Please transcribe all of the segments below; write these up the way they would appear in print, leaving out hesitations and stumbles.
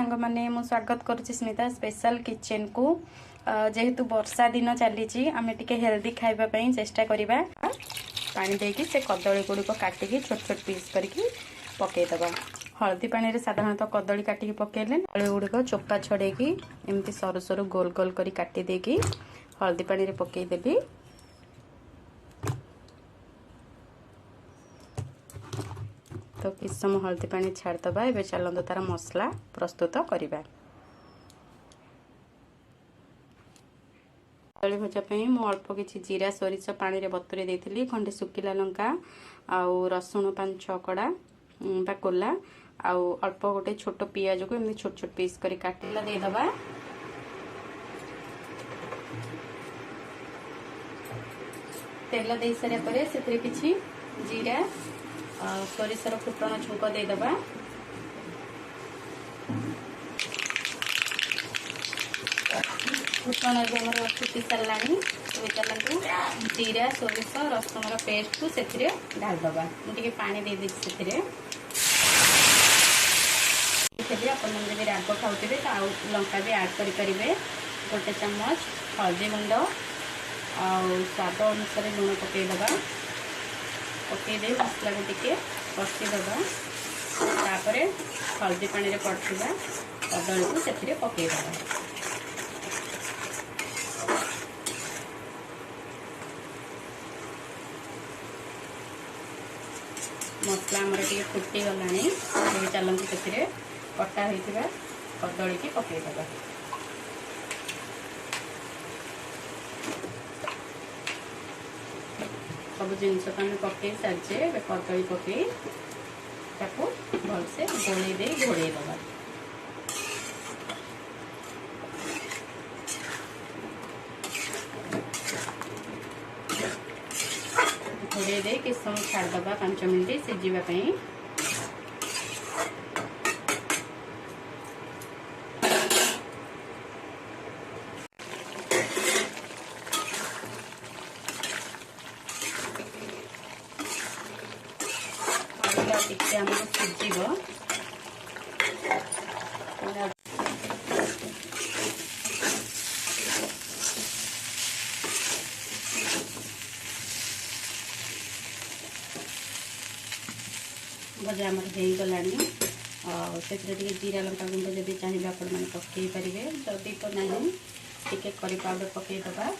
सांग माने मु स्वागत करुच्ची स्मिता स्पेशल किचन को। जेहेतु वर्षा दिन चली आम टे हेल्दी खावाई चेष्टा करवा। पानी देकी से कदली गुड़िक काटिकी छोट छोट पीस करके पकईदबा। हल्दी पानी रे साधारणतः कदली काटिकी पकेले कदली गुड़िक चोपा छड़ेकी एमती सरू सरू गोल गोल कर काटी देकी हल्दी पानी रे पकईदेवी। तो किस समय हल्दी पानी छाड़दबा। एबे चलते तार मसला प्रस्तुत करवा। कदली भजा मु अल्प किसी जीरा सोरिष पानी रे बतुरे देइथिली। खंडे सुकिला लंका आउ रसुण 5-6 कड़ा बा कोला आउ अल्प गोटे छोट पियाज को एमती छोट छोट पीस करी काटिला देदबा। तेल दे सारा परे सेतिरे किछि जीरा सोरिषर फुटण छुंक देदबा। फुटण फुटी सारा चलतु जीरा सोरिष रसुण पेस्ट को से ढालदबा। मुझे पानी दे दीजिए आपन राग खाऊे तो आउ लंका भी आड करेंगे। गोटे चम्मच हल्दी गुंड आउ स्वाद अनुसार लुण पकईदबा। पकईदे मसला को टिके कषिदबा। तापरे हल्दी पानी रे पड़ता कदली को से पकईदबा। मसला आमर टे फुटी गला। चलते से कटा होता कदली की पकईदबा। सब जिनस को आम पकई सारी कदली पकई भलसे गोली दे घोड़े दबा। घोड़े दे किस समय छाड़दबा 5 मिनट सिझापी। टिके आमको सिझ भजा आमर हो गला। जीरा लंका गुंड जब चाहिए आपण मैंने पकई पारे जदि तो ना टिके करी पाउडर पकईदबा।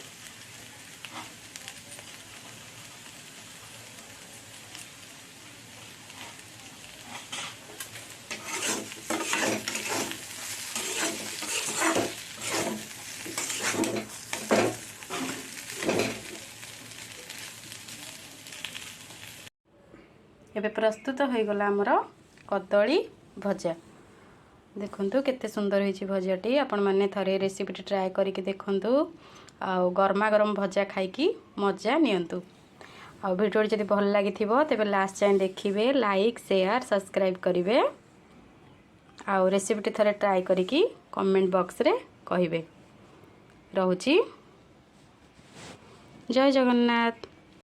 एबे प्रस्तुत हो गला आमर कदली भजा। देखंतु केते सुंदर होईची भजाटी। आपण माने थरे रेसिपी ट्राई करके देखंतु आउ गरमा गरम भजा खाइकी मजा नियंतु। आउ वीडियो जदि भल लागिथिबो तेबे लास्ट जाए देखिबे, लाइक शेयर सब्सक्राइब करिवे। आउ रेसिपी थरे ट्राई करके कमेंट बॉक्स रे कहिबे। रहूची जय जगन्नाथ।